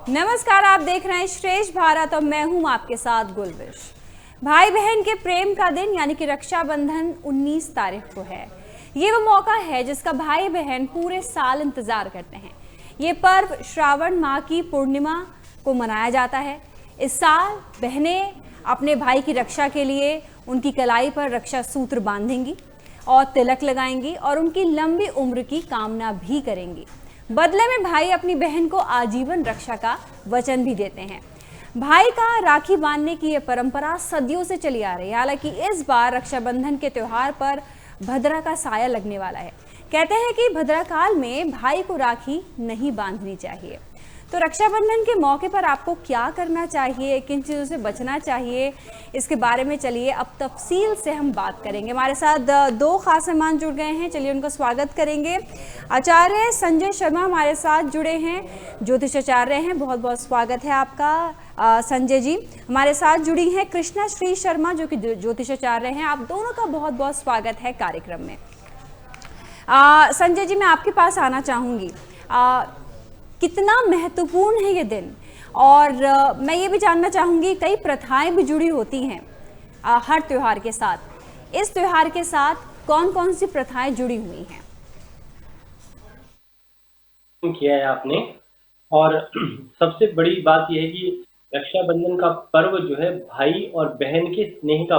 नमस्कार, आप देख रहे हैं श्रेष्ठ भारत और मैं हूं आपके साथ गुलविश। भाई बहन के प्रेम का दिन यानी कि रक्षाबंधन 19 तारीख को है। ये वो मौका है जिसका भाई बहन पूरे साल इंतजार करते हैं। ये पर्व श्रावण माह की पूर्णिमा को मनाया जाता है। इस साल बहनें अपने भाई की रक्षा के लिए उनकी कलाई पर रक्षा सूत्र बांधेंगी और तिलक लगाएंगी और उनकी लंबी उम्र की कामना भी करेंगी। बदले में भाई अपनी बहन को आजीवन रक्षा का वचन भी देते हैं। भाई का राखी बांधने की ये परंपरा सदियों से चली आ रही है। हालांकि इस बार रक्षाबंधन के त्योहार पर भद्रा का साया लगने वाला है। कहते हैं कि भद्रा काल में भाई को राखी नहीं बांधनी चाहिए। तो रक्षाबंधन के मौके पर आपको क्या करना चाहिए, किन चीज़ों से बचना चाहिए, इसके बारे में चलिए अब तफसील से हम बात करेंगे। हमारे साथ दो खास मेहमान जुड़ गए हैं, चलिए उनका स्वागत करेंगे। आचार्य संजय शर्मा हमारे साथ जुड़े हैं, ज्योतिषाचार्य हैं। बहुत बहुत स्वागत है आपका संजय जी। हमारे साथ जुड़ी हैं कृष्णा श्री शर्मा जो कि ज्योतिषाचार्य हैं। आप दोनों का बहुत बहुत स्वागत है कार्यक्रम में। संजय जी, मैं आपके पास आना चाहूँगी। कितना महत्वपूर्ण है ये दिन, और मैं ये भी जानना चाहूँगी, कई प्रथाएं भी जुड़ी होती हैं हर त्योहार के साथ। इस त्योहार के साथ कौन कौन सी प्रथाएं जुड़ी हुई हैं? किया है आपने। और सबसे बड़ी बात यह है कि रक्षाबंधन का पर्व जो है भाई और बहन के स्नेह का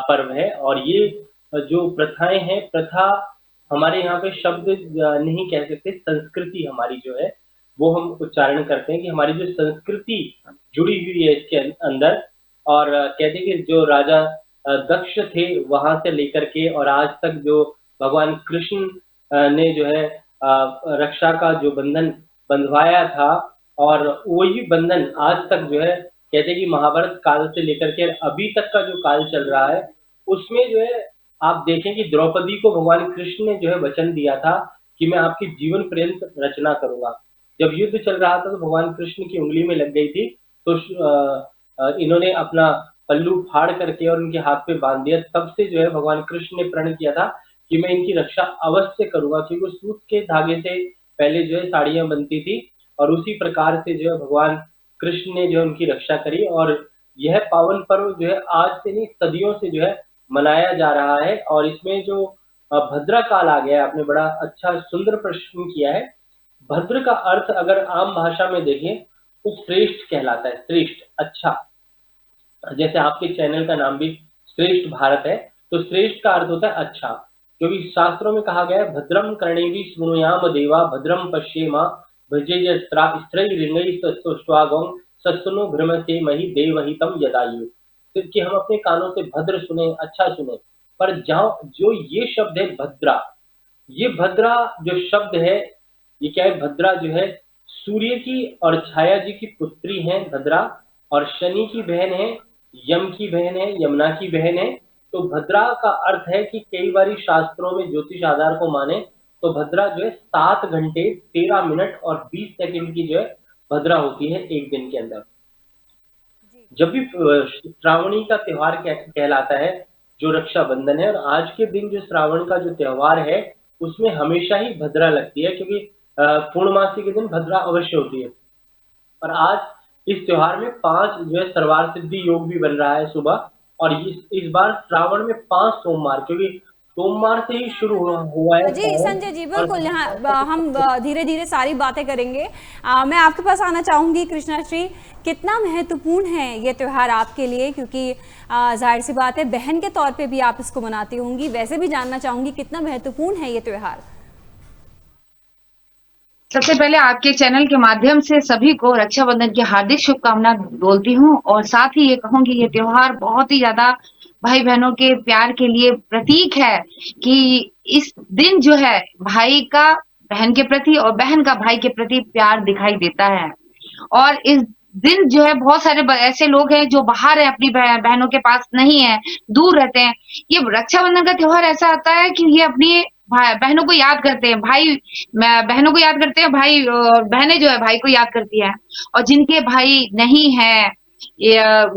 पर्व है। और ये जो प्रथाएं हैं, प्रथा हमारे यहाँ पे शब्द नहीं कह सकते, संस्कृति हमारी जो है वो हम उच्चारण करते हैं कि हमारी जो संस्कृति जुड़ी हुई है इसके अंदर। और कहते हैं कि जो राजा दक्ष थे वहां से लेकर के और आज तक जो भगवान कृष्ण ने जो है रक्षा का जो बंधन बंधवाया था, और वही बंधन आज तक जो है कहते हैं कि महाभारत काल से लेकर के अभी तक का जो काल चल रहा है उसमें जो है आप देखें कि द्रौपदी को भगवान कृष्ण ने जो है वचन दिया था कि मैं आपकी जीवन पर्यंत रचना करूंगा। जब युद्ध चल रहा था तो भगवान कृष्ण की उंगली में लग गई थी, तो इन्होंने अपना पल्लू फाड़ करके और उनके हाथ पे बांध दिया। तब से जो है भगवान कृष्ण ने प्रण किया था कि मैं इनकी रक्षा अवश्य करूंगा, क्योंकि सूत के धागे से पहले जो है साड़ियां बनती थी और उसी प्रकार से जो है भगवान कृष्ण ने जो है उनकी रक्षा करी। और यह पावन पर्व जो है आज से नहीं सदियों से जो है मनाया जा रहा है। और इसमें जो भद्रा काल आ गया है, आपने बड़ा अच्छा सुंदर प्रश्न किया है। भद्र का अर्थ अगर आम भाषा में देखें तो श्रेष्ठ कहलाता है, श्रेष्ठ, अच्छा। जैसे आपके चैनल का नाम भी श्रेष्ठ भारत है, तो श्रेष्ठ का अर्थ होता है अच्छा। क्योंकि शास्त्रों में कहा गया है भद्रम कर्णेभि शृणुयाम देवा भद्रम पश्येमा भजेयस्त्रास्त्रैर्विण्यैस्तुष्ट्वागं सत्सुनो भ्रमते महि देवहितं यदायु। कि हम अपने कानों से भद्र सुने, अच्छा सुने। पर जहाँ जो ये शब्द है भद्रा, ये भद्रा जो शब्द है ये क्या है? भद्रा जो है सूर्य की और छाया जी की पुत्री है भद्रा, और शनि की बहन है, यम की बहन है, यमुना की बहन है। तो भद्रा का अर्थ है कि कई बारी शास्त्रों में ज्योतिष आधार को माने तो भद्रा जो है 7 घंटे 13 मिनट और 20 सेकंड की जो है भद्रा होती है एक दिन के अंदर। जब भी श्रावणी का त्योहार कहलाता है जो रक्षाबंधन है, और आज के दिन जो श्रावण का जो त्योहार है उसमें हमेशा ही भद्रा लगती है, क्योंकि पूर्णमासी के दिन भद्रा अवश्य होती है। और आज इस त्योहार में 5 जो है सर्वार सिद्धि योग भी बन रहा है सुबह। और इस बार श्रावण में 5 सोमवार, क्योंकि सोमवार से ही शुरू हुआ है जी श्रावण। संजय जी, और बिल्कुल। यहाँ हम धीरे धीरे सारी बातें करेंगे। मैं आपके पास आना चाहूँगी कृष्णा श्री। कितना महत्वपूर्ण है ये त्योहार आपके लिए, क्योंकि जाहिर सी बात है बहन के तौर पे भी आप इसको मनाती होंगी। वैसे भी जानना चाहूँगी कितना महत्वपूर्ण है ये त्योहार। सबसे पहले आपके चैनल के माध्यम से सभी को रक्षाबंधन की हार्दिक शुभकामना बोलती हूँ, और साथ ही ये कहूँगी ये त्योहार बहुत ही ज्यादा भाई बहनों के प्यार के लिए प्रतीक है कि इस दिन जो है भाई का बहन के प्रति और बहन का भाई के प्रति प्यार दिखाई देता है। और इस दिन जो है बहुत सारे ऐसे लोग हैं जो बाहर है, अपनी बहनों के पास नहीं है, दूर रहते हैं। ये रक्षाबंधन का त्योहार ऐसा आता है कि ये अपनी बहनों को याद करते हैं, भाई बहनों को याद करते हैं, भाई और बहनें जो है भाई को याद करती हैं। और जिनके भाई नहीं है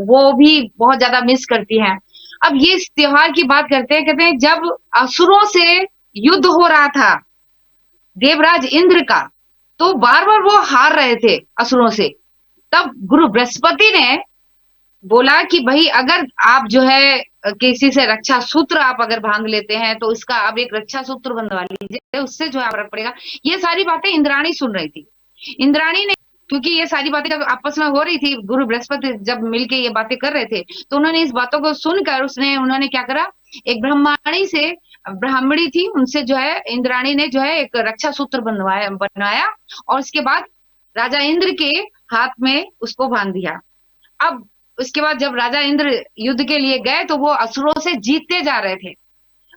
वो भी बहुत ज्यादा मिस करती हैं। अब ये इस त्योहार की बात करते हैं, कहते हैं जब असुरों से युद्ध हो रहा था देवराज इंद्र का, तो बार बार वो हार रहे थे असुरों से। तब गुरु बृहस्पति ने बोला कि भाई अगर आप जो है किसी से रक्षा सूत्र आप अगर बांध लेते हैं तो इसका आप एक रक्षा सूत्र बंधवा लीजिए, उससे जो है फर्क पड़ेगा। ये सारी बातें इंद्राणी सुन रही थी। इंद्राणी ने, क्योंकि ये सारी बातें जब आपस में हो रही थी, गुरु बृहस्पति जब मिलके ये बातें कर रहे थे, तो उन्होंने इस बातों को सुनकर उन्होंने क्या करा, एक ब्राह्मणी थी, उनसे जो है इंद्राणी ने जो है एक रक्षा सूत्र बनवाया और उसके बाद राजा इंद्र के हाथ में उसको बांध दिया। अब उसके बाद जब राजा इंद्र युद्ध के लिए गए तो वो असुरों से जीतते जा रहे थे।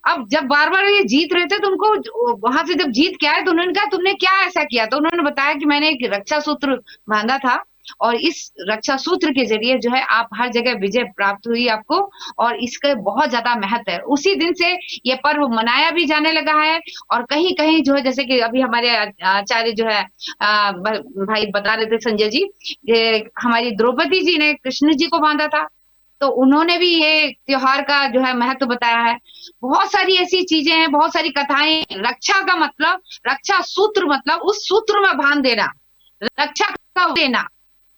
अब जब बार बार ये जीत रहे थे तो उनको वहां से जब जीत के आए तो उन्होंने कहा तुमने क्या ऐसा किया, तो उन्होंने बताया कि मैंने एक रक्षा सूत्र बांधा था और इस रक्षा सूत्र के जरिए जो है आप हर जगह विजय प्राप्त हुई आपको, और इसका बहुत ज्यादा महत्व है। उसी दिन से ये पर्व मनाया भी जाने लगा है। और कहीं कहीं जो है, जैसे कि अभी हमारे आचार्य जो है भाई बता रहे थे संजय जी, हमारी द्रौपदी जी ने कृष्ण जी को बांधा था, तो उन्होंने भी ये त्योहार का जो है महत्व बताया है। बहुत सारी ऐसी चीजें हैं, बहुत सारी कथाएं। रक्षा का मतलब, रक्षा सूत्र मतलब उस सूत्र में बांध देना, रक्षा का देना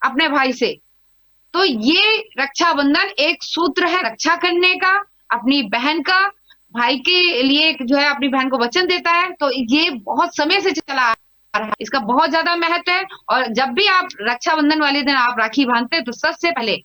अपने भाई से। तो ये रक्षाबंधन एक सूत्र है रक्षा करने का, अपनी बहन का, भाई के लिए जो है अपनी बहन को वचन देता है। तो ये बहुत समय से चला आ रहा है, इसका बहुत ज्यादा महत्व है। और जब भी आप रक्षाबंधन वाले दिन आप राखी बांधते हैं तो सबसे पहले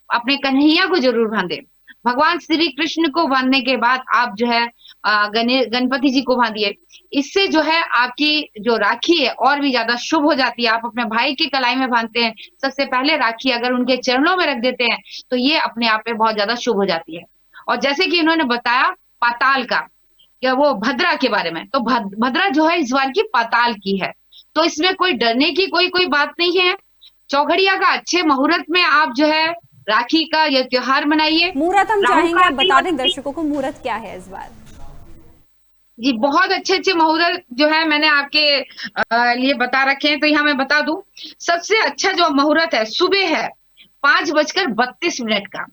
अपने कन्हैया को जरूर बांधे। भगवान श्री कृष्ण को बांधने के बाद आप जो है गणपति जी को बांधिए। इससे जो है आपकी जो राखी है और भी ज्यादा शुभ हो जाती है। आप अपने भाई की कलाई में बांधते हैं, सबसे पहले राखी अगर उनके चरणों में रख देते हैं तो ये अपने आप में बहुत ज्यादा शुभ हो जाती है। और जैसे कि उन्होंने बताया पाताल का, क्या वो भद्रा के बारे में, तो भद्रा जो है इस बार की पाताल की है, तो इसमें कोई डरने की कोई बात नहीं है। चौघड़िया का अच्छे मुहूर्त में आप जो है राखी का यह त्योहार मनाइए। मुहूर्त हम चाहेंगे आप बता दें दर्शकों को, मुहूर्त क्या है इस बार? जी बहुत अच्छे मुहूर्त जो है मैंने आपके लिए बता रखे हैं, तो यहाँ मैं बता दूं। सबसे अच्छा जो मुहूर्त है सुबह है 5:32 का,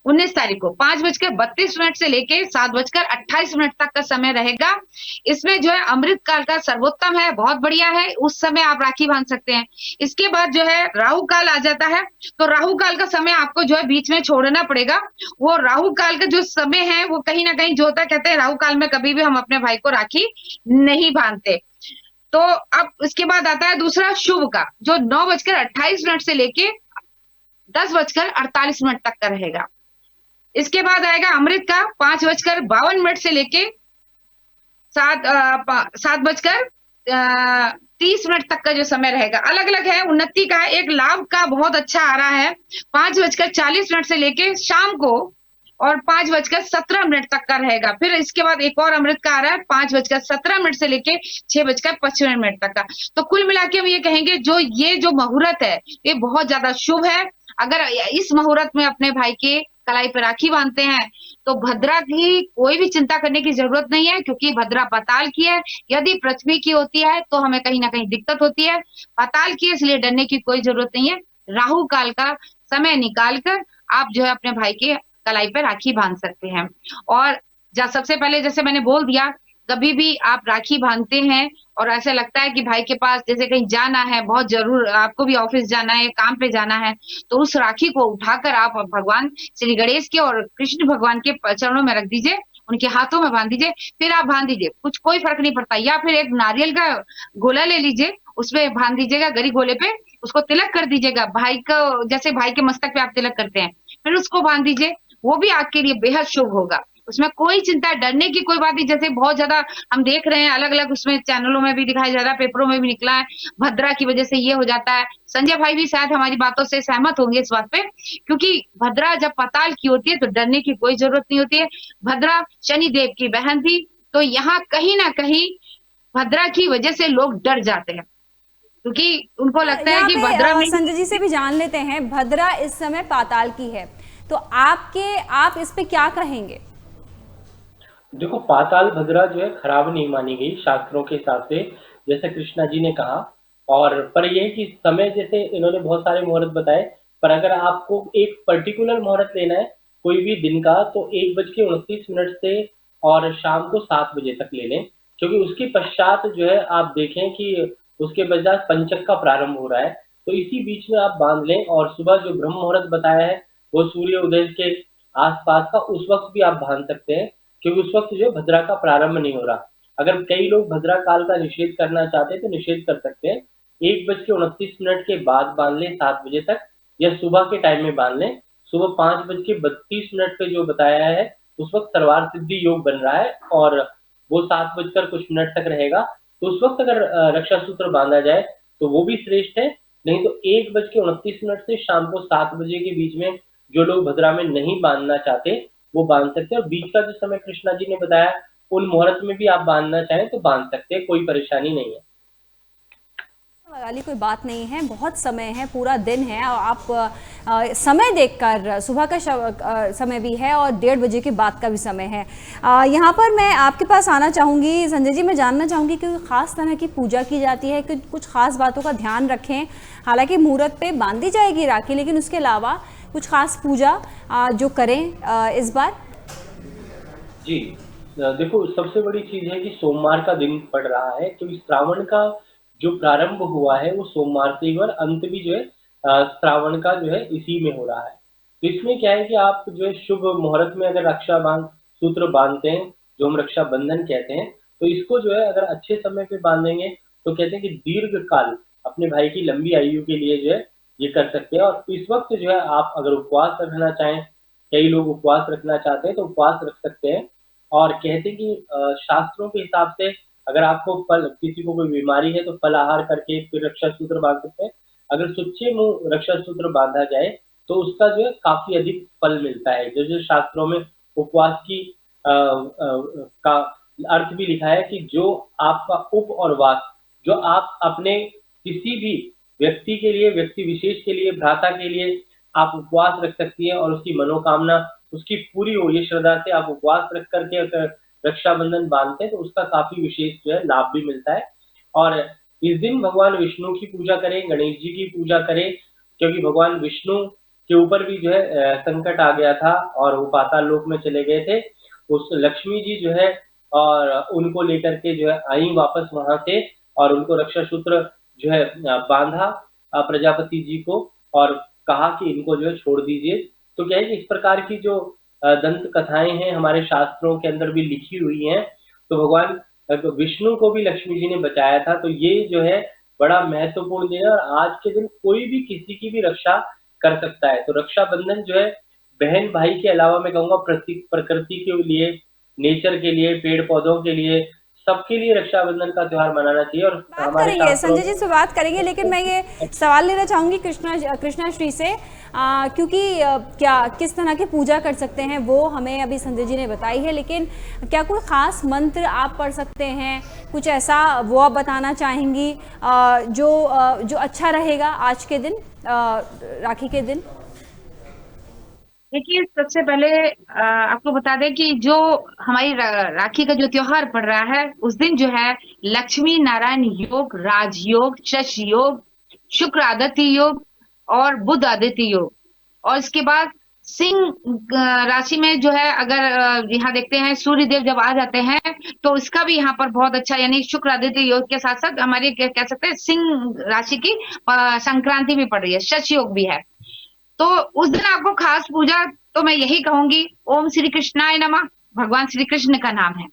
19 तारीख को 5:32 से लेके 7:28 तक का समय रहेगा। इसमें जो है अमृत काल का सर्वोत्तम है, बहुत बढ़िया है, उस समय आप राखी बांध सकते हैं। इसके बाद जो है राहु काल आ जाता है, तो राहु काल का समय आपको जो है बीच में छोड़ना पड़ेगा। वो राहु काल का जो समय है वो कहीं ना कहीं जो होता है, कहते हैं राहु काल में कभी भी हम अपने भाई को राखी नहीं बांधते। तो अब इसके बाद आता है दूसरा शुभ का, जो 9:28 से लेके 10:48 तक का रहेगा। इसके बाद आएगा अमृत का 5:52 से लेके 7:30 तक का जो समय रहेगा। अलग अलग है, उन्नति का है। एक लाभ का बहुत अच्छा आ रहा है 5:40 से लेके शाम को, और 5:17 तक का रहेगा। फिर इसके बाद एक और अमृत का आ रहा है 5:17 से लेके 6:55 तक का। तो कुल मिला के हम ये कहेंगे ये जो मुहूर्त है ये बहुत ज्यादा शुभ है। अगर इस मुहूर्त में अपने भाई के कलाई पर राखी बांधते हैं तो भद्रा की कोई भी चिंता करने की जरूरत नहीं है, क्योंकि भद्रा पाताल की है। यदि पृथ्वी की होती है तो हमें कहीं ना कहीं दिक्कत होती है, पाताल की है इसलिए डरने की कोई जरूरत नहीं है। राहु काल का समय निकाल कर आप जो है अपने भाई के कलाई पर राखी बांध सकते हैं। और सबसे पहले जैसे मैंने बोल दिया, कभी भी आप राखी बांधते हैं और ऐसा लगता है कि भाई के पास जैसे कहीं जाना है, बहुत जरूर आपको भी ऑफिस जाना है, काम पे जाना है, तो उस राखी को उठाकर आप भगवान श्री गणेश के और कृष्ण भगवान के चरणों में रख दीजिए, उनके हाथों में बांध दीजिए, फिर आप बांध दीजिए, कोई फर्क नहीं पड़ता। या फिर एक नारियल का गोला ले लीजिए, उसमें बांध दीजिएगा, गरी गोले पे उसको तिलक कर दीजिएगा, भाई को जैसे भाई के मस्तक पे आप तिलक करते हैं, फिर उसको बांध दीजिए, वो भी आपके लिए बेहद शुभ होगा। उसमें कोई चिंता डरने की कोई बात नहीं। जैसे बहुत ज्यादा हम देख रहे हैं अलग अलग उसमें चैनलों में भी दिखाई जा रहा है, पेपरों में भी निकला है, भद्रा की वजह से ये हो जाता है। संजय भाई भी शायद हमारी बातों से सहमत होंगे इस बात पे, क्योंकि भद्रा जब पाताल की होती है तो डरने की कोई जरूरत नहीं होती है। भद्रा शनि देव की बहन थी, तो यहाँ कहीं ना कहीं भद्रा की वजह से लोग डर जाते हैं, क्योंकि उनको लगता है कि भद्रा में। संजय जी से भी जान लेते हैं, भद्रा इस समय पाताल की है, तो आप इस पे क्या कहेंगे? देखो, पाताल भद्रा जो है खराब नहीं मानी गई शास्त्रों के हिसाब से, जैसे कृष्णा जी ने कहा। और पर यह कि समय, जैसे इन्होंने बहुत सारे मुहूर्त बताए, पर अगर आपको एक पर्टिकुलर मुहूर्त लेना है कोई भी दिन का, तो 1:29 से और शाम को 7 बजे तक ले लें, क्योंकि उसके पश्चात जो है आप देखें कि उसके पश्चात पंचक का प्रारंभ हो रहा है। तो इसी बीच में आप बांध लें, और सुबह जो ब्रह्म मुहूर्त बताया है वो सूर्य उदय के आसपास का, उस वक्त भी आप बांध सकते हैं, क्योंकि उस वक्त जो है भद्रा का प्रारंभ नहीं हो रहा। अगर कई लोग भद्रा काल का निषेध करना चाहते हैं तो निषेध कर सकते हैं। 1:29 के बाद बांध लें 7 बजे तक, या सुबह के टाइम में बांध लें। सुबह 5:32 पे जो बताया है उस वक्त सर्वार्थ सिद्धि योग बन रहा है, और वो 7 बजकर कुछ मिनट तक रहेगा। तो उस वक्त अगर रक्षा सूत्र बांधा जाए तो वो भी श्रेष्ठ है। नहीं तो 1:29 से शाम को 7 बजे के बीच में जो लोग भद्रा में नहीं बांधना चाहते वो बांध सकते हैं, और बीच का जो समय कृष्णा जी ने बताया उन मुहूर्त में भी आप बांधना चाहें तो बांध सकते हैं, कोई परेशानी नहीं है। वाली कोई बात नहीं है, बहुत समय है, पूरा दिन है, और आप समय देखकर सुबह का समय भी है और 1:30 बजे के बाद का भी समय है। यहाँ पर मैं आपके पास आना चाहूँगी संजय जी, मैं जानना चाहूँगी कि ख़ास तरह की पूजा की जाती है कि कुछ खास बातों का ध्यान रखें। हालांकि मुहूर्त पे बांधी जाएगी राखी, लेकिन उसके अलावा कुछ खास पूजा जो करें इस बार। जी, देखो सबसे बड़ी चीज़ है कि सोमवार का दिन पड़ रहा है, क्योंकि श्रावण का जो प्रारंभ हुआ है वो सोमवार से ही, और अंत भी जो है श्रावण का जो है इसी में हो रहा है। तो इसमें क्या है कि आप जो है शुभ मुहूर्त में अगर सूत्र बांधते हैं, जो हम रक्षा बंधन कहते हैं, तो इसको जो है अगर अच्छे समय पे बांधेंगे तो कहते हैं कि दीर्घ काल अपने भाई की लंबी आयु के लिए जो है ये कर सकते हैं। और इस वक्त जो है आप अगर उपवास रखना चाहें, कई लोग उपवास रखना चाहते हैं तो उपवास रख सकते हैं। और कहते हैं कि शास्त्रों के हिसाब से अगर आपको किसी को कोई बीमारी है तो फल आहार करके फिर रक्षा सूत्र बांध सकते हैं। अगर सुच्चे मुंह रक्षा सूत्र बांधा जाए तो उसका जो है काफी अधिक फल मिलता है। जो जो शास्त्रों में उपवास की का अर्थ भी लिखा है कि जो आपका उप और वास, जो आप अपने किसी भी व्यक्ति के लिए, व्यक्ति विशेष के लिए, भ्राता के लिए आप उपवास रख सकती हैं और उसकी मनोकामना उसकी पूरी हो, ये श्रद्धा से आप उपवास रख करके अगर रक्षाबंधन बांधते हैं तो उसका काफी विशेष जो है लाभ भी मिलता है। और इस दिन भगवान विष्णु की पूजा करें, गणेश जी की पूजा करें, क्योंकि भगवान विष्णु के ऊपर भी जो है संकट आ गया था और वो पाताल लोक में चले गए थे। उस लक्ष्मी जी जो है और उनको लेकर के जो है आई वापस वहां से, और उनको रक्षा सूत्र जो है बांधा प्रजापति जी को, और कहा कि इनको जो है छोड़ दीजिए। तो क्या है कि इस प्रकार की जो दंत कथाएं हैं हमारे शास्त्रों के अंदर भी लिखी हुई हैं। तो भगवान विष्णु को भी लक्ष्मी जी ने बचाया था। तो ये जो है बड़ा महत्वपूर्ण दिन है, और आज के दिन कोई भी किसी की भी रक्षा कर सकता है। तो रक्षाबंधन जो है बहन भाई के अलावा मैं कहूँगा प्रकृति के लिए, नेचर के लिए, पेड़ पौधों के लिए, सबके लिए रक्षाबंधन का त्योहार मनाना चाहिए। और बात हमारे करेंगे संजय जी से बात करेंगे, लेकिन मैं ये सवाल लेना चाहूंगी कृष्णा श्री से, क्योंकि क्या किस तरह की पूजा कर सकते हैं वो हमें अभी संजय जी ने बताई है, लेकिन क्या कोई खास मंत्र आप पढ़ सकते हैं, कुछ ऐसा वो आप बताना चाहेंगी जो अच्छा रहेगा आज के दिन, राखी के दिन। देखिए, सबसे पहले आपको बता दें कि जो हमारी राखी का जो त्योहार पड़ रहा है उस दिन जो है लक्ष्मी नारायण योग, राजयोग, शश योग, शुक्र आदित्य योग और बुध आदित्य योग, और इसके बाद सिंह राशि में जो है अगर यहाँ देखते हैं सूर्य देव जब आ जाते हैं तो इसका भी यहाँ पर बहुत अच्छा, यानी शुक्र आदित्य योग के साथ साथ हमारी कह सकते हैं सिंह राशि की संक्रांति भी पड़ रही है, शश योग भी है। तो उस दिन आपको खास पूजा तो मैं यही कहूंगी, ओम श्री कृष्णाय नमः, भगवान श्री कृष्ण का नाम है,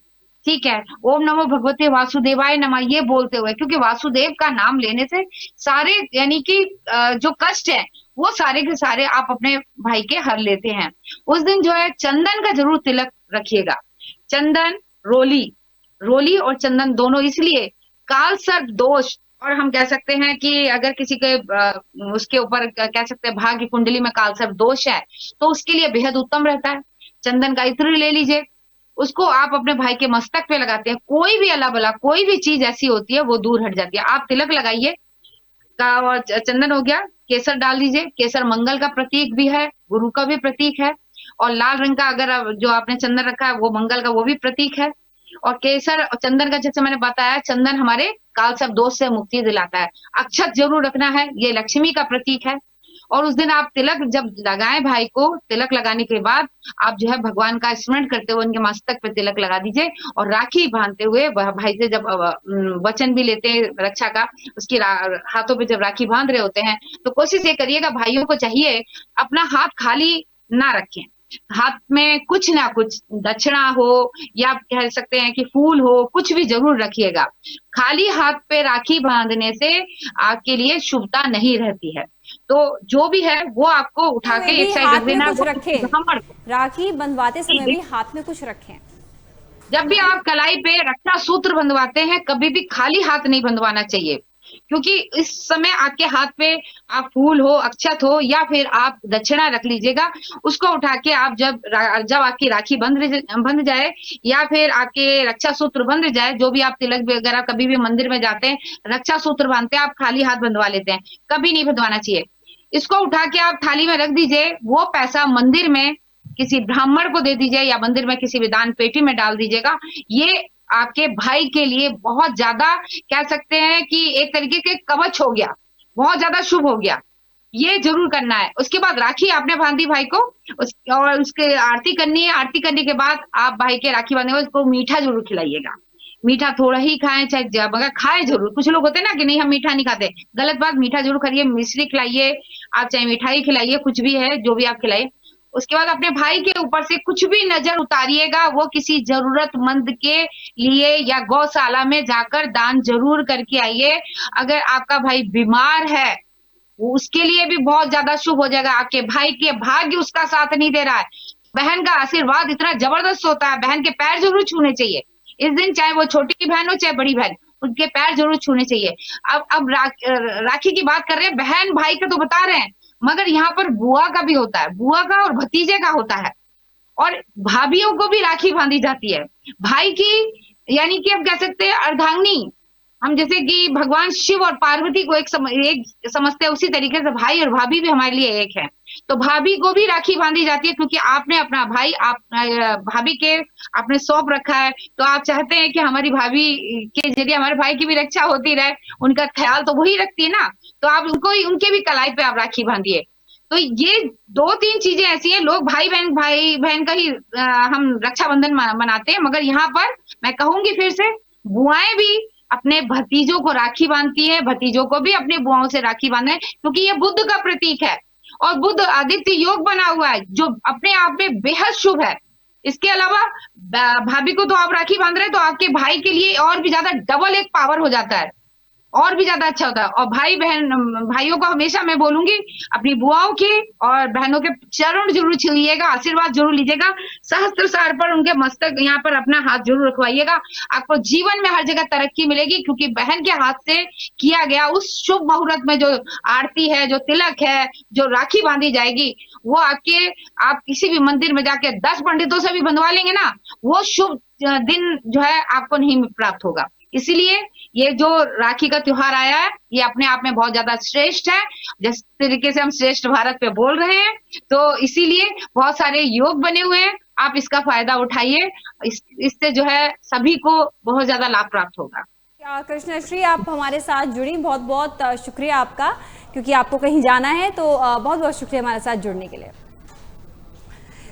ठीक है। ओम नमो भगवते वासुदेवाय नमः ये बोलते हुए, क्योंकि वासुदेव का नाम लेने से सारे यानी कि जो कष्ट है वो सारे के सारे आप अपने भाई के हर लेते हैं। उस दिन जो है चंदन का जरूर तिलक रखिएगा, चंदन, रोली और चंदन दोनों, इसलिए काल सर्प दोष, और हम कह सकते हैं कि अगर किसी के उसके ऊपर कह सकते हैं भाग्य कुंडली में काल सर्प दोष है तो उसके लिए बेहद उत्तम रहता है। चंदन का इत्र ले लीजिए, उसको आप अपने भाई के मस्तक पे लगाते हैं, कोई भी अला बला कोई भी चीज ऐसी होती है वो दूर हट जाती है। आप तिलक लगाइए का, और चंदन हो गया, केसर डाल दीजिए, केसर मंगल का प्रतीक भी है, गुरु का भी प्रतीक है, और लाल रंग का अगर जो आपने चंदन रखा है वो मंगल का वो भी प्रतीक है। और केसर और चंदन का जैसे मैंने बताया, चंदन हमारे काल सर्प दोष से मुक्ति दिलाता है। अक्षत जरूर रखना है, ये लक्ष्मी का प्रतीक है। और उस दिन आप तिलक जब लगाएं भाई को, तिलक लगाने के बाद आप जो है भगवान का स्मरण करते हुए उनके मस्तक पे तिलक लगा दीजिए और राखी बांधते हुए भाई से जब वचन भी लेते हैं रक्षा का, उसकी हाथों पे जब राखी बांध रहे होते हैं तो कोशिश ये करिएगा, भाइयों को चाहिए अपना हाथ खाली ना रखें, हाथ में कुछ ना कुछ दक्षिणा हो या कह सकते हैं कि फूल हो, कुछ भी जरूर रखिएगा। खाली हाथ पे राखी बांधने से आपके लिए शुभता नहीं रहती है। तो जो भी है वो आपको उठा में के भी एक साइड हाथ रख में देना है, कुछ वो रखें, ब्राह्मण को। राखी बंधवाते समय भी हाथ में कुछ रखें। जब भी आप कलाई पे रक्षा सूत्र बंधवाते हैं, कभी भी खाली हाथ नहीं बंधवाना चाहिए, क्योंकि इस समय आपके हाथ पे आप फूल हो, अक्षत हो या फिर आप दक्षिणा रख लीजिएगा, उसको उठा के आप जब आपकी राखी बंध जाए या फिर आपके रक्षा सूत्र बंध जाए, जो भी आप तिलक वगैरह कभी भी मंदिर में जाते हैं, रक्षा सूत्र बांधते हैं, आप खाली हाथ बंधवा लेते हैं, कभी नहीं बंधवाना चाहिए। इसको उठा के आप थाली में रख दीजिए, वो पैसा मंदिर में किसी ब्राह्मण को दे दीजिए या मंदिर में किसी भी दान पेटी में डाल दीजिएगा। ये आपके भाई के लिए बहुत ज्यादा कह सकते हैं कि एक तरीके के कवच हो गया, बहुत ज्यादा शुभ हो गया, ये जरूर करना है। उसके बाद राखी आपने बांधी भाई को, और उसके आरती करनी है, आरती करने के बाद आप भाई के राखी बांधे उसको मीठा जरूर खिलाइएगा, मीठा थोड़ा ही खाएं चाहे मगर खाए जरूर। कुछ लोग होते हैं ना कि नहीं हम मीठा नहीं खाते, गलत बात, मीठा जरूर खाइए, मिश्री खिलाइए, आप चाहे मिठाई खिलाइए, कुछ भी है जो भी आप खिलाइए। उसके बाद अपने भाई के ऊपर से कुछ भी नजर उतारिएगा, वो किसी जरूरतमंद के लिए या गौशाला में जाकर दान जरूर करके आइए। अगर आपका भाई बीमार है वो उसके लिए भी बहुत ज्यादा शुभ हो जाएगा, आपके भाई के भाग्य उसका साथ नहीं दे रहा है, बहन का आशीर्वाद इतना जबरदस्त होता है, बहन के पैर जरूर छूने चाहिए इस दिन, चाहे वो छोटी बहन हो चाहे बड़ी बहन, उनके पैर जरूर छूने चाहिए। अब राखी की बात कर रहे हैं, बहन भाई का तो बता रहे हैं, मगर यहाँ पर बुआ का भी होता है, बुआ का और भतीजे का होता है, और भाभीियों को भी राखी बांधी जाती है भाई की, यानी कि आप कह सकते हैं अर्धांगिनी। हम जैसे कि भगवान शिव और पार्वती को एक समझते हैं, उसी तरीके से भाई और भाभी भी हमारे लिए एक है। तो भाभी को भी राखी बांधी जाती है, क्योंकि आपने अपना भाई आप भाभी के आपने सौंप रखा है, तो आप चाहते हैं कि हमारी भाभी के जरिए हमारे भाई की भी रक्षा होती रहे, उनका ख्याल तो वही रखती है ना, तो आप उनको उनके भी कलाई पे आप राखी बांधिए। तो ये 2-3 चीजें ऐसी हैं, लोग भाई बहन का ही हम रक्षाबंधन मनाते हैं, मगर यहाँ पर मैं कहूंगी फिर से, बुआएं भी अपने भतीजों को राखी बांधती है, भतीजों को भी अपने बुआओं से राखी बांधे, क्योंकि ये बुध का प्रतीक है और बुध आदित्य योग बना हुआ है जो अपने आप में बेहद शुभ है। इसके अलावा भाभी को तो आप राखी बांध रहे हैं, तो आपके भाई के लिए और भी ज्यादा डबल एक पावर हो जाता है, और भी ज्यादा अच्छा होता है। और भाइयों को हमेशा मैं बोलूंगी, अपनी बुआओं के और बहनों के चरण जरूर छुइएगा, आशीर्वाद जरूर लीजिएगा, सहस्त्र सार पर उनके मस्तक यहाँ पर अपना हाथ जरूर रखवाइएगा, आपको जीवन में हर जगह तरक्की मिलेगी, क्योंकि बहन के हाथ से किया गया उस शुभ मुहूर्त में जो आरती है, जो तिलक है, जो राखी बांधी जाएगी, वो आप किसी भी मंदिर में जाके 10 पंडितों से भी बंधवा लेंगे ना, वो शुभ दिन जो है आपको नहीं प्राप्त होगा। इसीलिए ये जो राखी का त्योहार आया है, ये अपने आप में बहुत ज्यादा श्रेष्ठ है, जिस तरीके से हम श्रेष्ठ भारत पे बोल रहे हैं, तो इसीलिए बहुत सारे योग बने हुए हैं, आप इसका फायदा उठाइए, इससे जो है सभी को बहुत ज्यादा लाभ प्राप्त होगा। कृष्णश्री, आप हमारे साथ जुड़ी, बहुत बहुत शुक्रिया आपका, क्योंकि आपको कहीं जाना है, तो बहुत बहुत शुक्रिया हमारे साथ जुड़ने के लिए।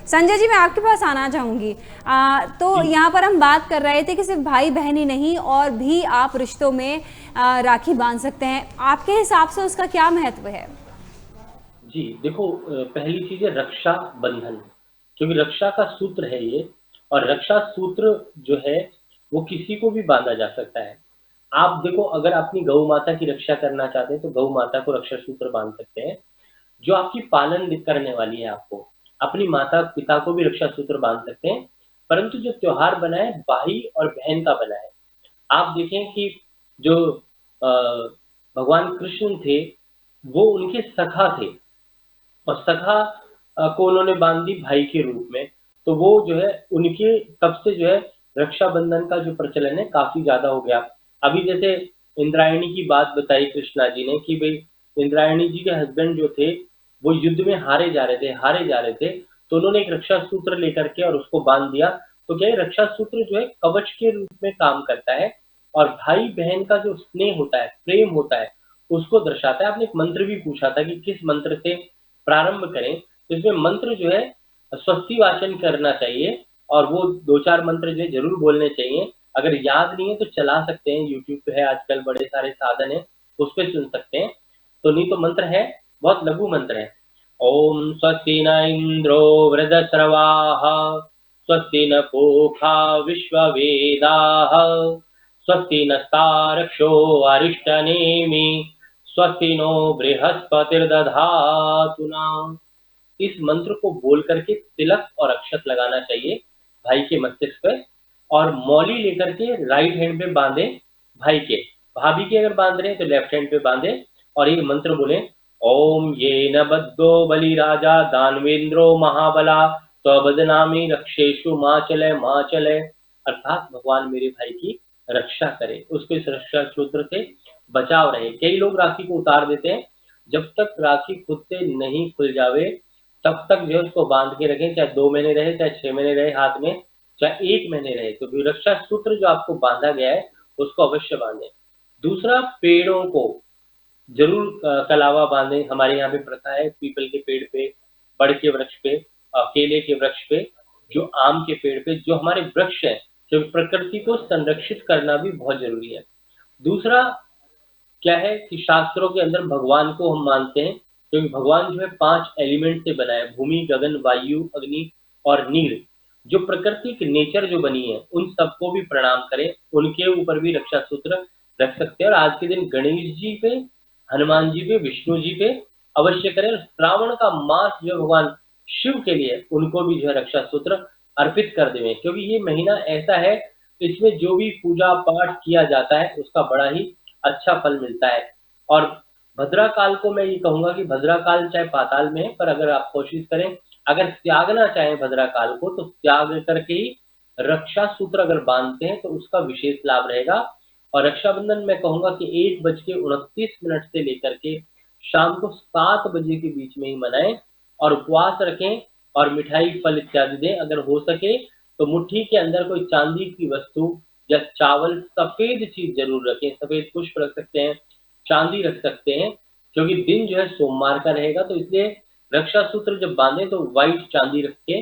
संजय जी, मैं आपके पास आना चाहूंगी। तो यहाँ पर हम बात कर रहे थे कि सिर्फ भाई बहन ही नहीं और भी आप रिश्तों में राखी बांध सकते हैं, आपके हिसाब से उसका क्या महत्व है? जी देखो, पहली चीज है रक्षा बंधन, क्योंकि रक्षा का सूत्र है ये, और रक्षा सूत्र जो है वो किसी को भी बांधा जा सकता है। आप देखो, अगर अपनी गौ माता की रक्षा करना चाहते हैं तो गौ माता को रक्षा सूत्र बांध सकते हैं, जो आपकी पालन करने वाली है, आपको अपनी माता पिता को भी रक्षा सूत्र बांध सकते हैं। परंतु जो त्योहार बना है भाई और बहन का बना है। आप देखें कि जो भगवान कृष्ण थे वो उनके सखा थे, और सखा को उन्होंने बांध दी भाई के रूप में, तो वो जो है उनके तब से जो है रक्षाबंधन का जो प्रचलन है काफी ज्यादा हो गया। अभी जैसे इंद्रायणी की बात बताई कृष्णा जी ने कि भाई इंद्रायणी जी के हस्बैंड जो थे वो युद्ध में हारे जा रहे थे, तो उन्होंने एक रक्षा सूत्र लेकर के और उसको बांध दिया। तो क्या है, रक्षा सूत्र जो है कवच के रूप में काम करता है, और भाई बहन का जो स्नेह होता है, प्रेम होता है, उसको दर्शाता है। आपने एक मंत्र भी पूछा था कि किस मंत्र से प्रारंभ करें, तो इसमें मंत्र जो है स्वस्ति वाचन करना चाहिए और वो 2-4 मंत्र जो है ज़रूर बोलने चाहिए। अगर याद नहीं है तो चला सकते हैं, यूट्यूब पे है आजकल, बड़े सारे साधन हैं, उस पे सुन सकते हैं। तो नहीं तो मंत्र है, बहुत लघु मंत्र है। ओम स्वस्ति न इंद्रो वृद्धश्रवाः स्वस्ति न पूषा विश्ववेदाः स्वस्ति नस्तार्क्ष्यो अरिष्टनेमि स्वस्ति नो बृहस्पतिर्दधातु नः। इस मंत्र को बोल करके तिलक और अक्षत लगाना चाहिए भाई के मस्तिष्क पे, और मौली लेकर के राइट हैंड पे बांधे भाई के। भाभी के अगर बांध रहे हैं तो लेफ्ट हैंड पे बांधे और ये मंत्र बोले, ओम ये न बद्धो बलि राजा दानवेंद्रो महाबला स्वबदनामी रक्षेशु माँ चले, अर्थात भगवान मेरे भाई की रक्षा करे, उसको इस रक्षा सूत्र से बचाव रहे। कई लोग राखी को उतार देते हैं, जब तक राखी खुद से नहीं खुल जावे तब तक जो है उसको बांध के रखें, चाहे 2 महीने रहे, चाहे 6 महीने रहे हाथ में, चाहे 1 महीने रहे। तो भी रक्षा सूत्र जो आपको बांधा गया है उसको अवश्य बांधें। दूसरा, पेड़ों को जरूर कलावा बांधें। हमारे यहाँ पे प्रथा है, पीपल के पेड़ पे, बड़ के वृक्ष पे, केले के वृक्ष पे, जो आम के पेड़ पे, जो हमारे वृक्ष हैं, जो प्रकृति को संरक्षित करना भी बहुत जरूरी है। दूसरा क्या है कि शास्त्रों के अंदर भगवान को हम मानते हैं, क्योंकि भगवान जो है 5 एलिमेंट से बना है, भूमि, गगन, वायु, अग्नि और नीर। जो प्रकृति की नेचर जो बनी है उन सबको भी प्रणाम करें, उनके ऊपर भी रक्षा सूत्र रख सकते हैं। और आज के दिन गणेश जी पे, हनुमान जी पे, विष्णु जी पे अवश्य करें। श्रावण का मास जो भगवान शिव के लिए, उनको भी जो है रक्षा सूत्र अर्पित कर दें, क्योंकि ये महीना ऐसा है, इसमें जो भी पूजा पाठ किया जाता है उसका बड़ा ही अच्छा फल मिलता है। और भद्रा काल को मैं ये कहूंगा कि भद्रा काल चाहे पाताल में है, पर अगर आप कोशिश करें, अगर त्यागना चाहें भद्रा काल को, तो त्याग करके ही रक्षा सूत्र अगर बांधते हैं तो उसका विशेष लाभ रहेगा। और रक्षाबंधन मैं कहूंगा कि 1:29 से लेकर के शाम को 7 बजे के बीच में ही मनाएं और उपवास रखें और मिठाई, फल इत्यादि दें। अगर हो सके तो मुट्ठी के अंदर कोई चांदी की वस्तु या चावल, सफेद चीज जरूर रखें, सफेद पुष्प रख सकते हैं, चांदी रख सकते हैं, क्योंकि दिन जो है सोमवार का रहेगा। तो इसलिए रक्षा सूत्र जब बांधे तो व्हाइट चांदी रख के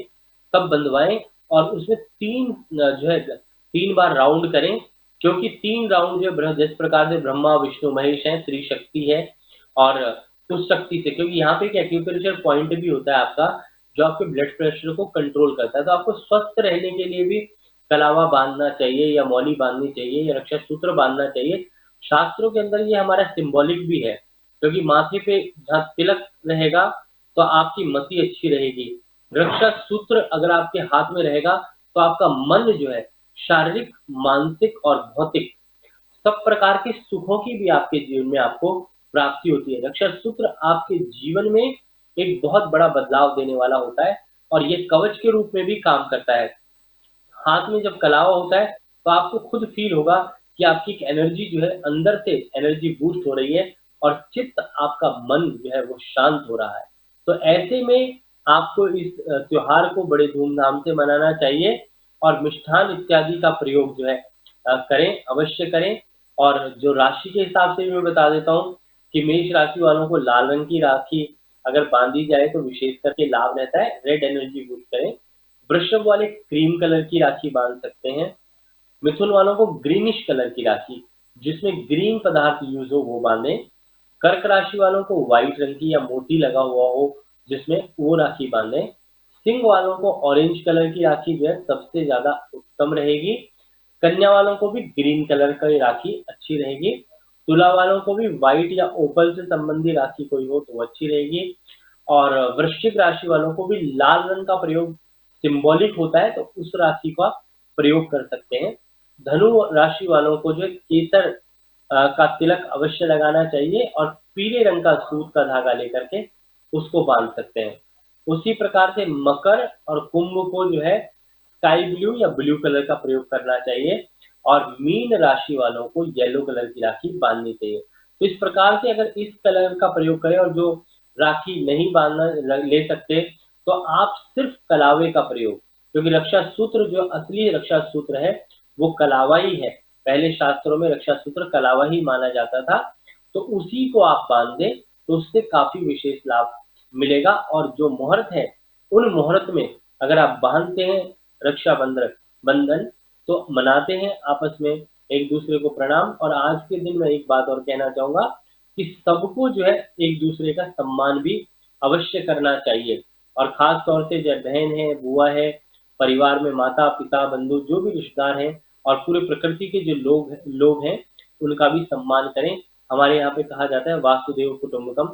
तब बंधवाएं, और उसमें 3 बार राउंड करें, क्योंकि 3 राउंड जो है जिस प्रकार से ब्रह्मा विष्णु महेश है, स्त्री शक्ति है, और उस शक्ति से, क्योंकि यहाँ पे एक एक्यूप्रेशर पॉइंट भी होता है आपका, जो आपके ब्लड प्रेशर को कंट्रोल करता है। तो आपको स्वस्थ रहने के लिए भी कलावा बांधना चाहिए, या मौली बांधनी चाहिए, या रक्षा सूत्र बांधना चाहिए। शास्त्रों के अंदर ये हमारा सिंबॉलिक भी है, क्योंकि माथे पे जहाँ तिलक रहेगा तो आपकी मति अच्छी रहेगी। रक्षा सूत्र अगर आपके हाथ में रहेगा तो आपका मन जो है शारीरिक, मानसिक और भौतिक सब प्रकार के सुखों की भी आपके जीवन में आपको प्राप्ति होती है। रक्षा सूत्र आपके जीवन में एक बहुत बड़ा बदलाव देने वाला होता है, और ये कवच के रूप में भी काम करता है। हाथ में जब कलावा होता है तो आपको खुद फील होगा कि आपकी एक एनर्जी जो है, अंदर से एनर्जी बूस्ट हो रही है, और चित्त, आपका मन जो है वो शांत हो रहा है। तो ऐसे में आपको इस त्योहार को बड़े धूमधाम से मनाना चाहिए, और मिष्ठान इत्यादि का प्रयोग जो है करें, अवश्य करें। और जो राशि के हिसाब से मैं बता देता हूँ कि मेष राशि वालों को लाल रंग की राखी अगर बांधी जाए तो विशेष करके लाभ रहता है, रेड एनर्जी बूस्ट करें। वृषभ वाले क्रीम कलर की राखी बांध सकते हैं। मिथुन वालों को ग्रीनिश कलर की राखी जिसमें ग्रीन पदार्थ यूज हो वो बांधें। कर्क राशि वालों को व्हाइट रंग की या मोती लगा हुआ हो जिसमें वो राखी बांधें। सिंह वालों को ऑरेंज कलर की राखी जो है सबसे ज्यादा उत्तम रहेगी। कन्या वालों को भी ग्रीन कलर की राखी अच्छी रहेगी। तुला वालों को भी व्हाइट या ओपल से संबंधी राखी कोई हो तो वो अच्छी रहेगी। और वृश्चिक राशि वालों को भी लाल रंग का प्रयोग सिंबॉलिक होता है तो उस राशि का प्रयोग कर सकते हैं। धनु राशि वालों को जो है केसर का तिलक अवश्य लगाना चाहिए, और पीले रंग का सूत का धागा लेकर के उसको बांध सकते हैं। उसी प्रकार से मकर और कुंभ को जो है स्काई ब्लू या ब्लू कलर का प्रयोग करना चाहिए, और मीन राशि वालों को येलो कलर की राखी बांधनी चाहिए। तो इस प्रकार से अगर इस कलर का प्रयोग करें, और जो राखी नहीं बांधना ले सकते तो आप सिर्फ कलावे का प्रयोग, क्योंकि रक्षा सूत्र जो असली रक्षा सूत्र है वो कलावा ही है। पहले शास्त्रों में रक्षा सूत्र कलावा ही माना जाता था, तो उसी को आप बांध दें तो उससे काफी विशेष लाभ मिलेगा। और जो मुहूर्त है, उन मुहूर्त में अगर आप बांधते हैं रक्षा बंधन तो मनाते हैं आपस में एक दूसरे को प्रणाम। और आज के दिन मैं एक बात और कहना चाहूंगा कि सबको जो है एक दूसरे का सम्मान भी अवश्य करना चाहिए। और खास तौर से जो बहन है, बुआ है, परिवार में माता पिता बंधु जो भी रिश्तेदार हैं और पूरे प्रकृति के जो लोग हैं उनका भी सम्मान करें। हमारे यहाँ पे कहा जाता है वासुदेव कुटुंबकम,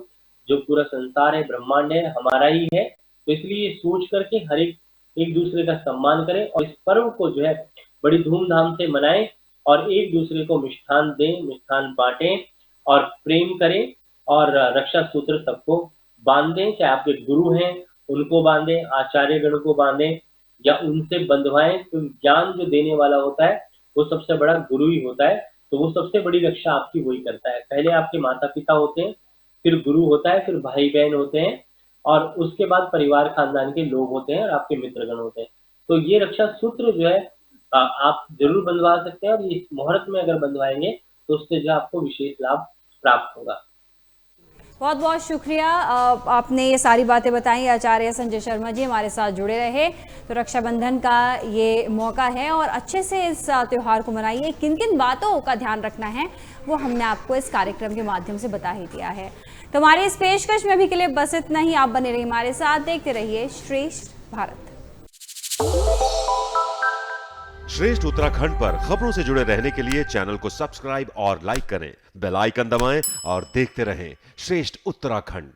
जो पूरा संसार है, ब्रह्मांड है, हमारा ही है। तो इसलिए सोच करके हर एक दूसरे का सम्मान करें और इस पर्व को जो है बड़ी धूमधाम से मनाएं और एक दूसरे को मिष्ठान दें, मिष्ठान बांटें और प्रेम करें और रक्षा सूत्र सबको बांधें। चाहे आपके गुरु हैं उनको बांधें, आचार्य गण को बांधें या उनसे बंधवाएं। तो ज्ञान जो देने वाला होता है वो सबसे बड़ा गुरु ही होता है। तो वो सबसे बड़ी रक्षा आपकी वही करता है। पहले आपके माता पिता होते हैं, फिर गुरु होता है, फिर भाई बहन होते हैं और उसके बाद परिवार खानदान के लोग होते हैं और आपके मित्रगण होते हैं। तो ये रक्षा सूत्र जो है आप जरूर बंधवा सकते हैं और इस मुहूर्त में अगर बंधवाएंगे तो उससे जो आपको विशेष लाभ प्राप्त होगा। बहुत बहुत शुक्रिया, आपने ये सारी बातें बताई। आचार्य संजय शर्मा जी हमारे साथ जुड़े रहे। तो रक्षाबंधन का ये मौका है और अच्छे से इस त्यौहार को मनाइए। किन किन बातों का ध्यान रखना है वो हमने आपको इस कार्यक्रम के माध्यम से बता ही दिया है। तो हमारे इस पेशकश में अभी के लिए बस इतना ही। आप बने रहिए हमारे साथ, देखते रहिए श्रेष्ठ भारत। श्रेष्ठ उत्तराखंड पर खबरों से जुड़े रहने के लिए चैनल को सब्सक्राइब और लाइक करें, बेल आइकन दबाएं और देखते रहें श्रेष्ठ उत्तराखंड।